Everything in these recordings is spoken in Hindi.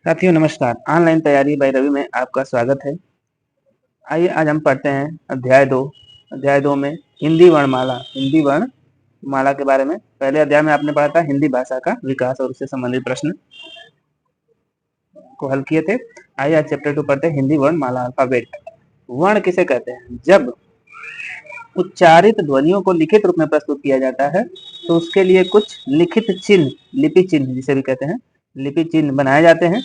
साथियों नमस्कार। ऑनलाइन तैयारी बाय रवि में आपका स्वागत है। आइए आज हम पढ़ते हैं अध्याय 2 में हिंदी वर्णमाला के बारे में। पहले अध्याय में आपने पढ़ा था हिंदी भाषा का विकास और उससे संबंधित प्रश्न को हल किए थे। आइए आज चैप्टर 2 पढ़ते हैं हिंदी वर्णमाला अल्फाबेट। वर्ण किसे कहते हैं? जब उच्चारित ध्वनियों को लिखित रूप में प्रस्तुत किया जाता है तो उसके लिए कुछ लिखित चिन्ह, लिपि चिन्ह जिसे भी कहते हैं, लिपि चिन्ह बनाए जाते हैं।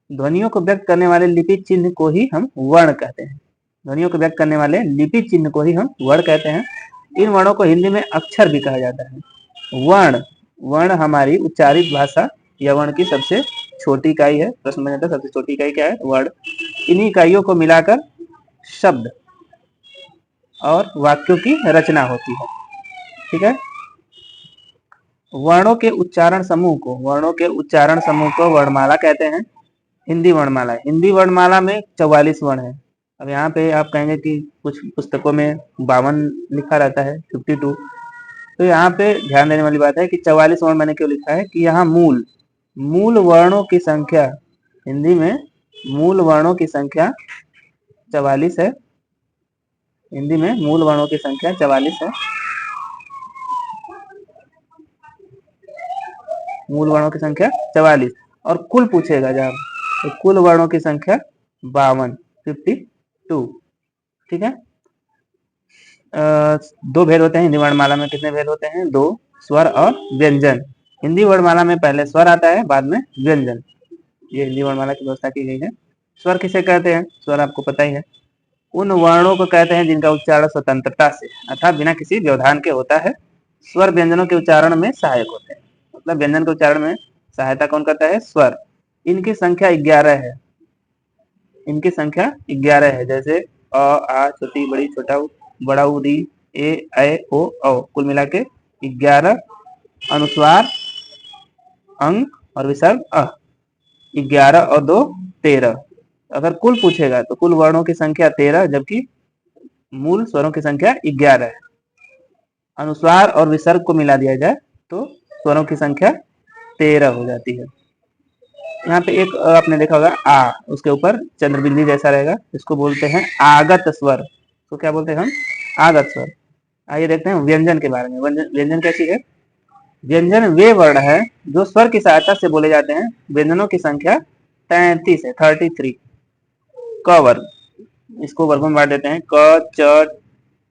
ध्वनियों को व्यक्त करने वाले लिपि चिन्ह को ही हम वर्ण कहते हैं। ध्वनियों को व्यक्त करने वाले लिपि चिन्ह को ही हम वर्ण कहते हैं। इन वर्णों को हिंदी में अक्षर भी कहा जाता है। वर्ण हमारी उच्चारित भाषा या वर्ण की सबसे छोटी इकाई है। प्रश्न में आता है सबसे छोटी इकाई क्या है? वर्ण। इन्हीं इकाइयों को मिलाकर शब्द और वाक्यों की रचना होती है। ठीक है। वर्णों के उच्चारण समूह को वर्णमाला कहते हैं। हिंदी वर्णमाला में 44 वर्ण है। अब यहाँ पे आप कहेंगे कि कुछ पुस्तकों में 52 लिखा रहता है, 52। तो यहाँ पे ध्यान देने वाली बात है कि 44 वर्ण मैंने क्यों लिखा है कि यहाँ मूल वर्णों की संख्या, हिंदी में मूल वर्णों की संख्या 44 है। हिंदी में मूल वर्णों की संख्या 44 है। मूल वर्णों की संख्या 44 और कुल पूछेगा जब तो कुल वर्णों की संख्या 52। ठीक है। दो भेद होते हैं हिंदी वर्णमाला में। कितने भेद होते हैं? 2, स्वर और व्यंजन। हिंदी वर्णमाला में पहले स्वर आता है, बाद में व्यंजन। ये हिंदी वर्णमाला की व्यवस्था की गई है। स्वर किसे कहते हैं? स्वर आपको पता ही है। उन वर्णों को कहते हैं जिनका उच्चारण स्वतंत्रता से अर्थात बिना किसी व्यवधान के होता है। स्वर व्यंजनों के उच्चारण में सहायक होते हैं। मतलब व्यंजन के उच्चारण में सहायता कौन करता है? स्वर। इनकी संख्या 11 है। इनकी संख्या 11 है। जैसे अ, आ, छोटी, बड़ी, छोटा, बड़ा, री, ए, ऐ, ओ, औ। कुल मिला के 11 अनुस्वार, अंक और विसर्ग अ। 11 और 2 13। अगर कुल पूछेगा तो कुल वर्णों की संख्या 13, जबकि मूल स्वरों की संख्या 11 है। अनुस्वार और विसर्ग को मिला दिया जाए तो स्वरों की संख्या 13 हो जाती है। यहाँ पे एक आपने देखा होगा आ, उसके ऊपर चंद्रबिंदी जैसा रहेगा, इसको बोलते हैं आगत स्वर। तो क्या बोलते हैं हम? आगत स्वर। आइए देखते हैं व्यंजन के बारे में। व्यंजन कैसी है? व्यंजन वे वर्ण है जो स्वर की सहायता से बोले जाते हैं। व्यंजनों की संख्या 33 है, 33। क वर्ग, इसको वर्गों में बांट देते हैं। क, च,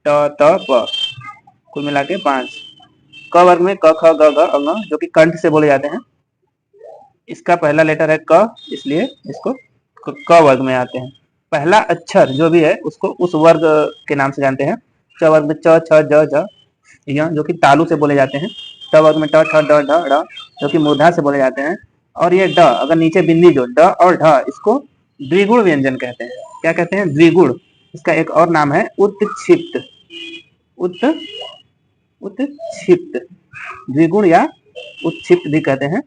ट, त, प। कुल मिला के 5। क वर्ग में क, ख, ग, घ, अ, जो कि कंठ से बोले जाते हैं। इसका पहला लेटर है क, इसलिए इसको क वर्ग में आते हैं। पहला अक्षर जो भी है उसको उस वर्ग के नाम से जानते हैं। च वर्ग में च, छ, ज, झ, य जो कि तालु से बोले जाते हैं। ट वर्ग में ट, ठ, ड, ढ, ड़ जो कि मूर्धा से बोले जाते हैं। और ये ड, अगर नीचे बिंदी जो ड और ढ, इसको द्विगुण व्यंजन कहते हैं। क्या कहते हैं? द्विगुण। इसका एक और नाम है उत्क्षिप्त। उत उत्क्षिप्त, द्विगुण या उत्क्षिप्त भी कहते हैं।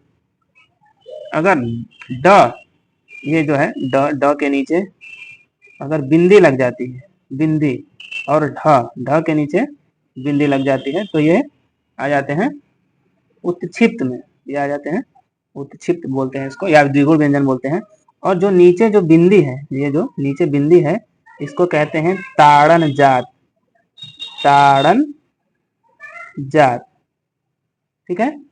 अगर ड, ये जो है ड, ड के नीचे अगर बिंदी लग जाती है, बिंदी, और ढ, ढ के नीचे बिंदी लग जाती है तो ये आ जाते हैं उत्क्षिप्त में। ये आ जाते हैं उत्क्षिप्त बोलते हैं इसको, या द्विगुण व्यंजन बोलते हैं। और जो नीचे जो बिंदी है, ये जो नीचे बिंदी है, इसको कहते हैं ताड़न जात। ताड़न जात। ठीक है।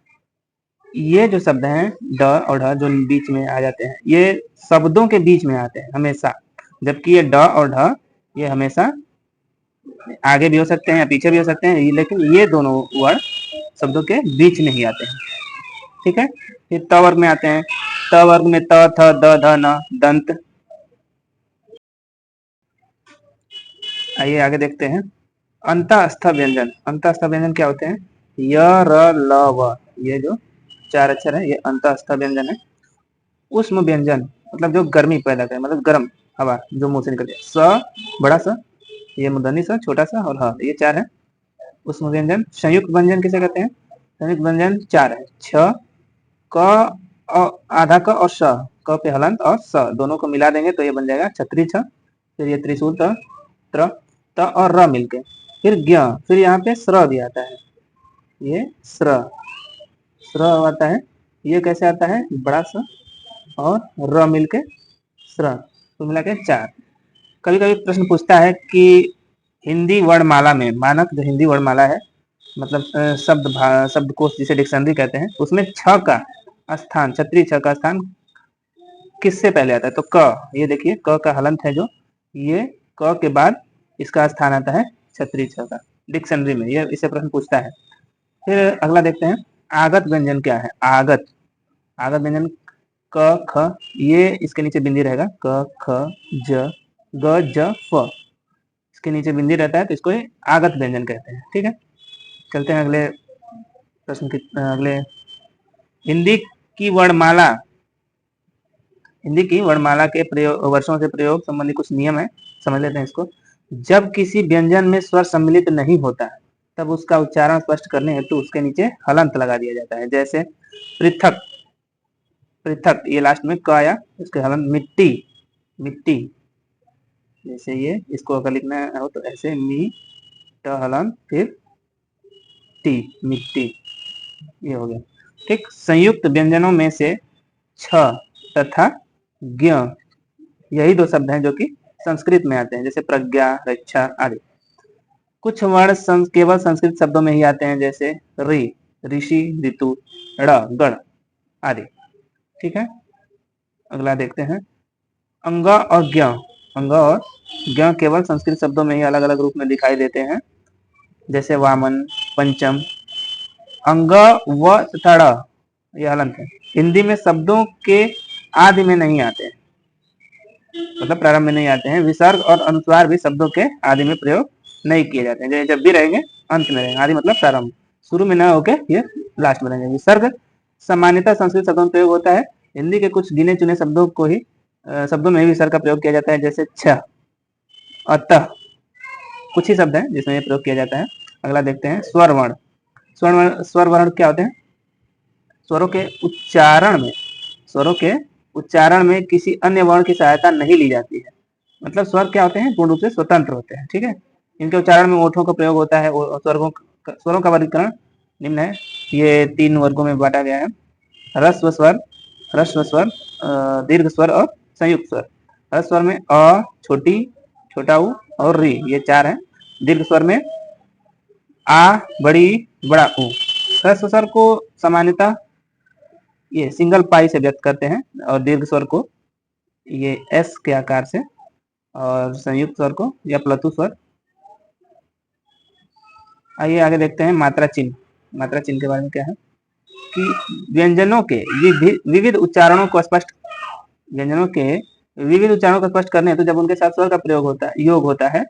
ये जो शब्द हैं ड और ढ जो बीच में आ जाते हैं, ये शब्दों के बीच में आते हैं हमेशा। जबकि ये ड और ढ ये हमेशा आगे भी हो सकते हैं या पीछे भी हो सकते हैं, लेकिन ये दोनों वर्ड शब्दों के बीच में ही आते हैं। ठीक है। फिर त वर्ग में आते हैं। त वर्ग में त, थ, द, ध, न, दंत। आइए आगे देखते हैं अंतःस्थ व्यंजन। अंतःस्थ व्यंजन क्या होते हैं? य, र, ल, व। ये जो 4 अक्षर है ये अंतःस्थ व्यंजन है। उष्म व्यंजन मतलब जो गर्मी पैदा करे, मतलब गर्म हवा जो मुंह से निकलती है। स, बड़ा सा, ये मूर्धन्य स, छोटा सा, और ह, ये 4 है उष्म व्यंजन। संयुक्त व्यंजन किसे कहते हैं? संयुक्त व्यंजन 4 है। छ, क, आधा क और स, क पे हलंत और स दोनों को मिला देंगे तो ये बन जाएगा छत्री छ। फिर ये त्रिशूल त, त्र, त और र मिलके फिर ज्ञ। फिर यहाँ पे स्र भी आता है। ये स्र, स्र आता है। ये कैसे आता है? बड़ा सा और र मिलके स्र, तो मिला के 4। कभी कभी प्रश्न पूछता है कि हिंदी वर्णमाला में, मानक जो हिंदी वर्णमाला है, मतलब शब्दकोश जिसे डिक्शनरी कहते हैं, उसमें छ का स्थान, क्षत्रिय छ का स्थान किससे पहले आता है? तो क, ये देखिए क का हलंत है जो, ये क के बाद इसका स्थान आता है क्षत्रिय छ का, डिक्शनरी में ये इसे प्रश्न पूछता है। फिर अगला देखते हैं, आगत व्यंजन क्या है? आगत, आगत व्यंजन क ख, ये इसके नीचे बिंदी रहेगा, क ख ज ग ज फ, इसके नीचे बिंदी रहता है, तो इसको आगत व्यंजन कहते हैं। ठीक है, चलते हैं अगले प्रश्न की, अगले हिंदी की वर्णमाला, हिंदी की वर्णमाला के प्रयोग, वर्षों से प्रयोग संबंधी कुछ नियम है, समझ लेते हैं इसको। जब किसी व्यंजन में स्वर सम्मिलित नहीं होता तब उसका उच्चारण स्पष्ट करने हेतु उसके नीचे हलंत लगा दिया जाता है। जैसे पृथक, पृथक ये लास्ट में क आया, उसके हलंत मिट्टी, मिट्टी, जैसे ये इसको अगर लिखना हो तो ऐसे मी ट हलंत फिर टी, मिट्टी, ये हो गया। ठीक, संयुक्त व्यंजनों में से छ तथा ज्ञ, यही दो शब्द हैं जो कि संस्कृत में आते हैं, जैसे प्रज्ञा, रक्षा आदि। कुछ वर्ण केवल संस्कृत शब्दों में ही आते हैं, जैसे ऋ, ऋषि, ऋतु, ड़, गण आदि। ठीक है, अगला देखते हैं, अंग और ज्ञ, अंग और ज्ञ केवल संस्कृत शब्दों में ही अलग अलग रूप में दिखाई देते हैं, जैसे वामन, पंचम। अंग व तथा ड़ ये हलंत है, हिंदी में शब्दों के आदि में नहीं आते हैं, मतलब प्रारंभ में नहीं आते हैं। विसर्ग और अनुस्वार भी शब्दों के आदि में प्रयोग नहीं किए जाते हैं, जब भी रहेंगे अंत में रहेंगे, आदि मतलब प्रारंभ, शुरू में न होके ये लास्ट में रहेंगे। विसर्ग सामान्यतः संस्कृत शब्दों में प्रयोग होता है, हिंदी के कुछ गिने चुने शब्दों को ही शब्दों में ही विसर्ग का प्रयोग किया जाता है, जैसे छ, अतः, कुछ ही शब्द हैं जिसमें ये प्रयोग किया जाता है। अगला देखते हैं, स्वर वर्ण। स्वर वर्ण क्या होते हैं? स्वरों के उच्चारण में, स्वरों के उच्चारण में किसी अन्य वर्ण की सहायता नहीं ली जाती है, मतलब स्वर क्या होते हैं? पूर्ण रूप से स्वतंत्र होते हैं। ठीक है, इनके उच्चारण में ओठों का प्रयोग होता है। स्वरों का वर्गीकरण निम्न है, ये 3 वर्गों में बांटा गया है, ह्रस्व स्वर, ह्रस्व स्वर, दीर्घ स्वर और संयुक्त स्वर। ह्रस्व स्वर में अ, छोटी, छोटा उ और री, ये 4 है। दीर्घ स्वर में आ, बड़ी, बड़ा उ। ह्रस्व स्वर को सामान्यतः ये सिंगल पाई से व्यक्त करते हैं, और दीर्घ स्वर को ये एस के आकार से, और संयुक्त स्वर को या प्लतु स्वर। आइए आगे देखते हैं, मात्रा चिन्ह। मात्रा चिन्ह के बारे में क्या है कि व्यंजनों के विविध उच्चारणों को स्पष्ट, व्यंजनों के विविध उच्चारणों को स्पष्ट करने हेतु जब उनके साथ स्वर का प्रयोग होता है, योग होता है,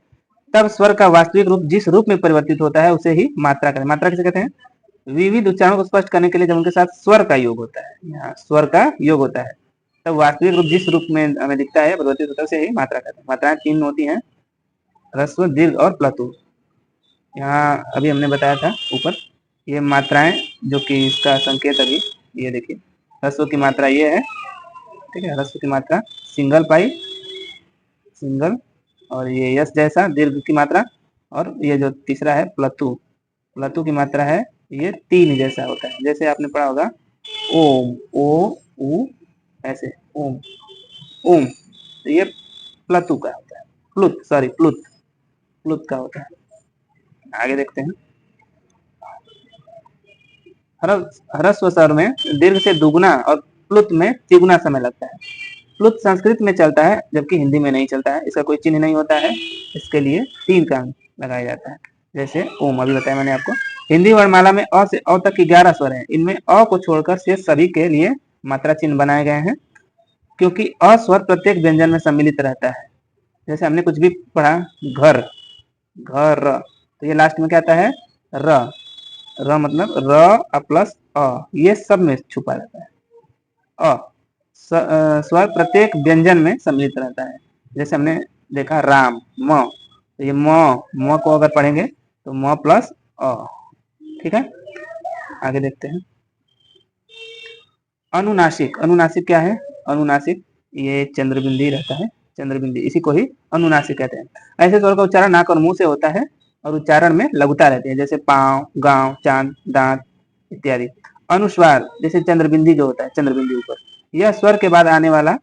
तब स्वर का वास्तविक रूप जिस रूप में परिवर्तित होता है उसे ही मात्रा कहते हैं। मात्रा किसे कहते हैं? विविध उच्चारणों को स्पष्ट करने के लिए जब उनके साथ स्वर का योग होता है, यहाँ स्वर का योग होता है, तब वास्तविक रूप जिस रूप में हमें दिखता है, परिवर्तित होता है, उसे ही मात्रा कहते हैं। मात्राएं 3 होती हैं, ह्रस्व, दीर्घ और प्लतु। यहाँ अभी हमने बताया था ऊपर, ये मात्राएं जो कि इसका संकेत अभी ये देखिए, ह्रस्व की मात्रा ये है, ठीक है, ह्रस्व की मात्रा सिंगल पाई, सिंगल, और ये यस जैसा दीर्घ की मात्रा, और ये जो तीसरा है प्लतु, प्लतु की मात्रा है ये 3 जैसा होता है, जैसे आपने पढ़ा होगा ओम, ओ उ ऐसे ओम, ओम, तो ये प्लतु का होता है, प्लुत, सॉरी प्लुत, प्लुत का होता है। आगे देखते हैं, ह्रस्व स्वर में दीर्घ से दुगुना और प्लुत में तिगुना समय लगता है। प्लुत संस्कृत में चलता है जबकि हिंदी में नहीं चलता है, इसका कोई चिन्ह नहीं होता है, इसके लिए 3 का अंक लगाया जाता है, जैसे ओम अभी बताया मैंने आपको। हिंदी वर्णमाला में अ से अ तक की 11 स्वर हैं, इनमें अ को छोड़कर शेष सभी के लिए मात्रा चिन्ह बनाए गए हैं, क्योंकि अ स्वर प्रत्येक व्यंजन में सम्मिलित रहता है। जैसे हमने कुछ भी पढ़ा, घर, घर, तो ये लास्ट में क्या आता है? र, र मतलब र प्लस अ, ये सब में छुपा रहता है। अ स्वर प्रत्येक व्यंजन में सम्मिलित रहता है, जैसे हमने देखा राम, म, तो ये म को अगर पढ़ेंगे तो म प्लस अ। ठीक है, आगे देखते हैं, अनुनासिक। अनुनासिक क्या है? अनुनासिक ये चंद्रबिंदी रहता है, चंद्रबिंदी, इसी को ही अनुनासिक कहते हैं। ऐसे स्वर का उच्चारण नाक और मुंह से होता है और उच्चारण में लघुता रहती है, जैसे पांव, गांव, चांद, दांत इत्यादि। अनुस्वार जैसे चंद्रबिंदी जो होता है, चंद्रबिंदी ऊपर, यह स्वर के बाद आने वाला,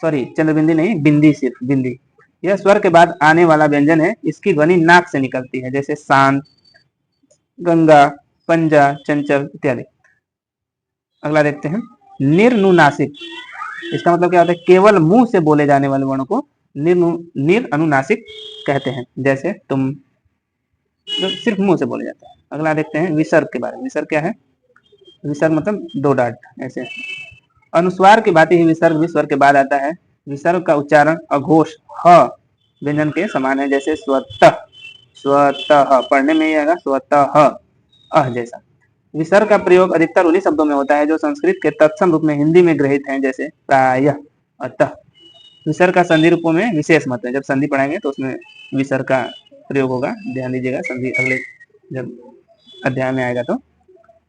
सॉरी चंद्रबिंदी नहीं, बिंदी, सिर्फ बिंदी। यह स्वर के बाद आने वाला व्यंजन है, इसकी ध्वनि नाक से निकलती है, जैसे शांत, गंगा, पंजा, चंचल इत्यादि। अगला देखते हैं, निर्नुनासिक। इसका मतलब क्या होता है? केवल मुंह से बोले जाने वाले वर्णों को अनुनासिक कहते हैं, जैसे तुम, जो सिर्फ मुंह से बोले जाते हैं। अगला देखते हैं विसर्ग के बारे में। विसर्ग क्या है? विसर्ग मतलब दो डांट ऐसे। अनुस्वार की भांति ही विसर्ग भी स्वर के बाद आता है। विसर्ग का उच्चारण अघोष ह व्यंजन के समान है, जैसे स्वतः, स्वतः पढ़ने में ही आएगा स्वतः, अह जैसा। विसर्ग का प्रयोग अधिकतर उन्हीं शब्दों में होता है जो संस्कृत के तत्सम रूप में हिंदी में ग्रहित हैं, जैसे प्रायः, अतः। विसर्ग का संधि रूपों में विशेष महत्व है। जब संधि पढ़ाएंगे तो उसमें विसर्ग का प्रयोग होगा, ध्यान दीजिएगा, संधि अगले जब अध्याय में आएगा तो।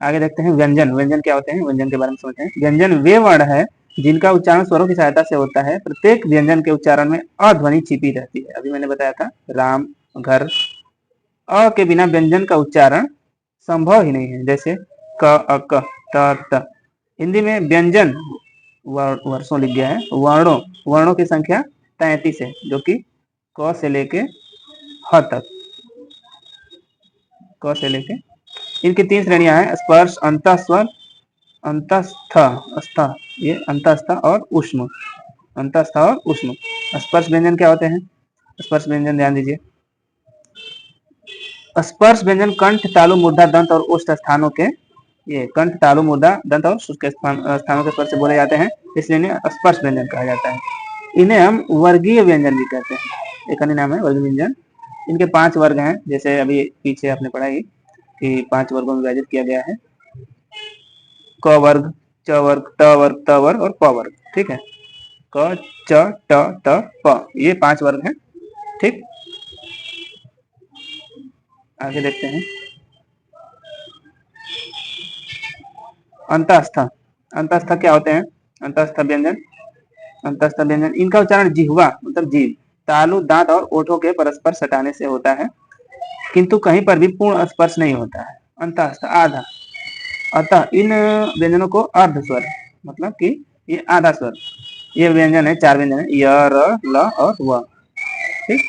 आगे देखते हैं व्यंजन। व्यंजन क्या होते हैं? व्यंजन के बारे में समझते हैं। व्यंजन वे वर्ण है जिनका उच्चारण स्वरों की सहायता से होता है। प्रत्येक व्यंजन के उच्चारण में अध्वनि छिपी रहती है। अभी मैंने बताया था राम, घर। अ के बिना व्यंजन का उच्चारण संभव ही नहीं है, जैसे क, अक, त, त। हिंदी में व्यंजन वर्षों लिख गया है, वर्णों की संख्या 33 है, जो कि क से लेके ह तक, क से लेके। इनकी 3 श्रेणियां हैं, स्पर्श, अंतःस्वर, अंतस्थ, अस्थ, ये अंतस्थ और उष्म, अंतस्थ और उष्म। स्पर्श व्यंजन क्या होते हैं? स्पर्श व्यंजन ध्यान दीजिए। स्पर्श व्यंजन कंठ, तालु, मूर्धा, दंत और ओष्ठ स्थानों के, ये कंठ, तालु, मूर्धा, दंत और ओष्ठ के स्थानों के स्वर से बोले जाते हैं, इसलिए इन्हें स्पर्श व्यंजन कहा जाता है। इन्हें हम वर्गीय व्यंजन भी कहते हैं। एक अन्य नाम है वर्गीय व्यंजन। इनके 5 वर्ग हैं, जैसे अभी पीछे आपने पढ़ा ही कि 5 वर्गों में विभाजित किया गया है। क वर्ग, च वर्ग, ट वर्ग, त वर्ग और प वर्ग। ठीक है, क, च, ट, त, प, ये 5 वर्ग हैं। ठीक, आगे देखते हैं अंतस्थ। अंतस्थ क्या होते हैं? अंतस्थ व्यंजन, अंतस्थ व्यंजन, इनका उच्चारण जिह्वा मतलब जीभ, तालु, दांत और ओठों के परस्पर सटाने से होता है, किंतु कहीं पर भी पूर्ण स्पर्श नहीं होता है। अंतस्थ आधा। अतः इन व्यंजनों को अर्ध स्वर, मतलब कि ये आधा स्वर। ये व्यंजन है, 4 व्यंजन है, य, र, ल और व। ठीक।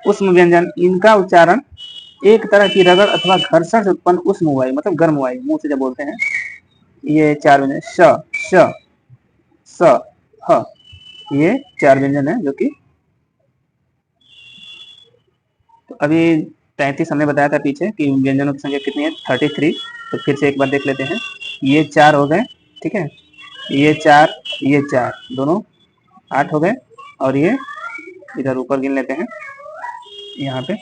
उष्म व्यंजन, इनका उच्चारण एक तरह की रगड़ अथवा घर्षण से उत्पन्न उष्म वायु, मतलब गर्म वायु, मुंह से जब बोलते हैं। ये 4 व्यंजन, श, श, स, ह, ये 4 व्यंजन है, जो कि तो अभी 33 हमने बताया था पीछे कि व्यंजनों की संख्या कितनी है, 33। तो फिर से एक बार देख लेते हैं। ये 4 हो गए, ठीक है, ये 4, ये 4, दोनों 8 हो गए, और ये इधर ऊपर गिन लेते हैं यहाँ पे।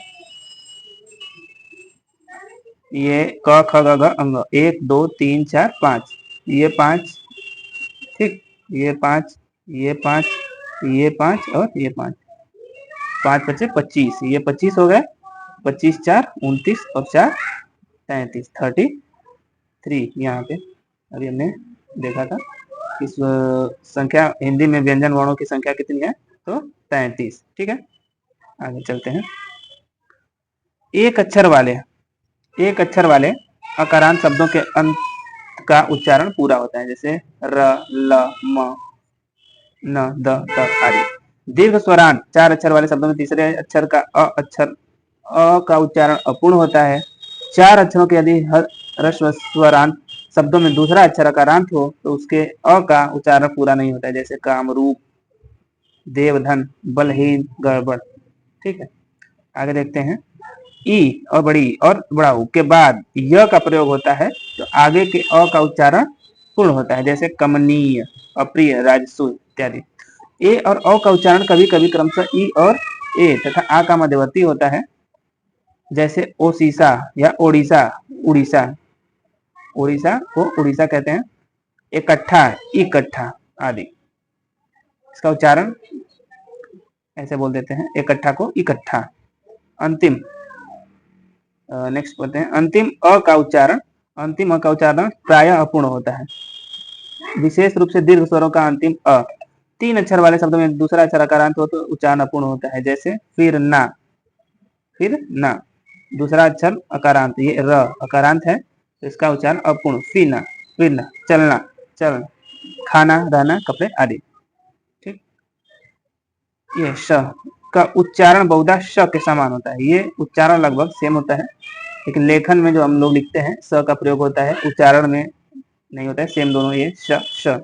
ये क, ख, ग, घ, अंग, 1 2 3 4 5, ये 5, ठीक, ये 5, ये 5, ये 5 और ये 5, 5 बचे 25, ये 25 हो गए, 25 4 29 और 4 33, 33 यहाँ पे अभी हमने देखा था। इस संख्या हिंदी में व्यंजन वर्णों की संख्या कितनी है? तो 33। ठीक है, आगे चलते हैं। एक अक्षर वाले अकारांत शब्दों के अंत का उच्चारण पूरा होता है, जैसे र, ल, म, न, द, त आदि। दीर्घ स्वरांत 4 अक्षर वाले शब्दों में तीसरे अक्षर का अ का उच्चारण अपूर्ण होता है। 4 अक्षरों के यदि ह्रस्व स्वरांत शब्दों में दूसरा अक्षर अकारांत हो तो उसके अ का उच्चारण पूरा नहीं होता है, जैसे कामरूप, देवधन, बलहीन, गड़बड़। ठीक है, आगे देखते हैं। ई और बड़ी और बड़ा ऊ के बाद य का प्रयोग होता है तो आगे के अ का उच्चारण पूर्ण होता है, जैसे कमनीय, अप्रिय, राजसु इत्यादि। ए और अ का उच्चारण कभी कभी क्रमशः ई और ए तथा आ का मध्यवर्ती होता है, जैसे ओसीसा या ओडिशा, उड़ीसा, उड़ीसा को उड़ीसा कहते हैं, इकट्ठा, इकट्ठा आदि। इसका उच्चारण ऐसे बोल देते हैं, इकट्ठा को इकट्ठा। अंतिम, नेक्स्ट बोलते हैं अंतिम अ का उच्चारण, अंतिम अ का उच्चारण प्रायः अपूर्ण होता है, विशेष रूप से दीर्घ स्वरों का अंतिम अ। 3 अक्षर वाले शब्दों में दूसरा अक्षर अकारांत हो तो उच्चारण अपूर्ण होता है, जैसे फिर ना, फिर ना, दूसरा अक्षर अकारांत, ये र अकारांत है तो इसका उच्चारण अपूर्ण, फिर ना, चलना, चल। खाना, रहना, कपड़े आदि। ठीक, ये श का उच्चारण बहुधा श के समान होता है। ये उच्चारण लगभग सेम होता है, लेकिन लेखन में जो हम लोग लिखते हैं स का प्रयोग होता है, उच्चारण में नहीं होता है। सेम दोनों ये श श।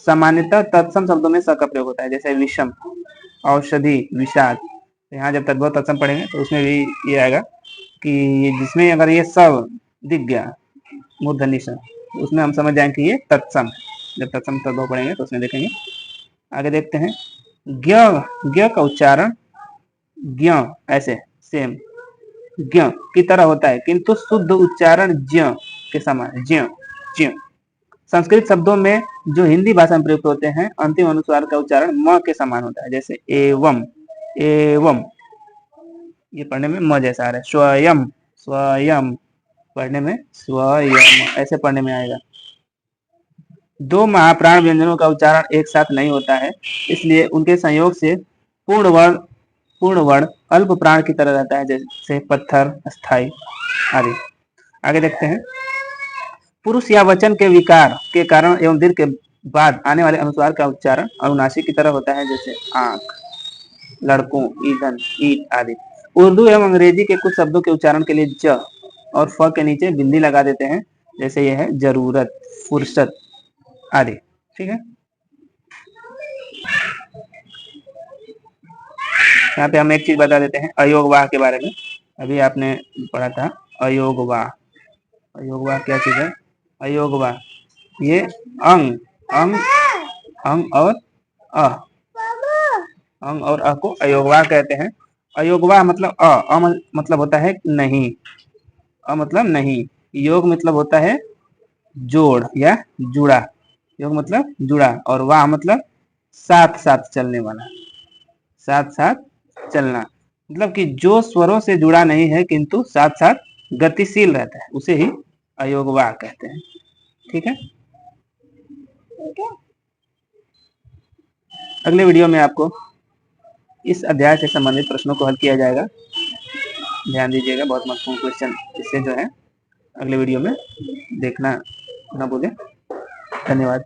सामान्यतः तत्सम शब्दों में स का प्रयोग होता है, जैसे विषम, औषधि, विषाद। यहाँ जब तद्भव तत्सम पढ़ेंगे तो उसमें भी ये आएगा कि जिसमें अगर ये सब दिख गया मूर्धन्य स, उसमें हम समझ जाएंगे कि ये तत्सम है। जब तत्सम तद्भव पढ़ेंगे तो उसमें देखेंगे। आगे देखते हैं, ज्ञ ज्ञ का उच्चारण ज्ञ ऐसे सेम ज्ञ की तरह होता है, किंतु शुद्ध उच्चारण ज्ञ के समान ज्ञ ज्ञ। संस्कृत शब्दों में जो हिंदी भाषा में प्रयुक्त होते हैं, अंतिम अनुस्वार का उच्चारण म के समान होता है, जैसे एवं एवं, ये पढ़ने में म जैसा आ रहा है। स्वयं स्वयं पढ़ने में स्वयं ऐसे पढ़ने में आएगा। दो महाप्राण व्यंजनों का उच्चारण एक साथ नहीं होता है, इसलिए उनके संयोग से पूर्ण वर्ण अल्प प्राण की तरह रहता है, जैसे पत्थर, स्थाई आदि। आगे देखते हैं, पुरुष या वचन के विकार के कारण एवं दीर्घ के बाद आने वाले अनुस्वार का उच्चारण अनुनासिक की तरह होता है, जैसे आंख, लड़कों, ईंधन, ईट आदि। उर्दू एवं अंग्रेजी के कुछ शब्दों के उच्चारण के लिए ज और फ के नीचे बिंदी लगा देते हैं, जैसे यह है जरूरत, फुर्सत आदि। ठीक है, यहाँ पे हम एक चीज बता देते हैं अयोगवाह के बारे में। अभी आपने पढ़ा था अयोगवाह। अयोगवाह क्या चीज है? अयोगवाह ये अंग अंग अंग और अ अंग और अ को अयोगवाह कहते हैं। अयोगवाह मतलब अ मतलब होता है नहीं, अ मतलब नहीं, योग मतलब होता है जोड़ या जुड़ा, योग मतलब जुड़ा, और वाह मतलब साथ साथ चलने वाला, साथ साथ चलना, मतलब कि जो स्वरों से जुड़ा नहीं है किंतु साथ साथ गतिशील रहता है, उसे ही अयोगवाह कहते हैं। ठीक है, अगले वीडियो में आपको इस अध्याय से संबंधित प्रश्नों को हल किया जाएगा। ध्यान दीजिएगा, बहुत महत्वपूर्ण क्वेश्चन इससे जो है अगले वीडियो में देखना न भूलें। धन्यवाद।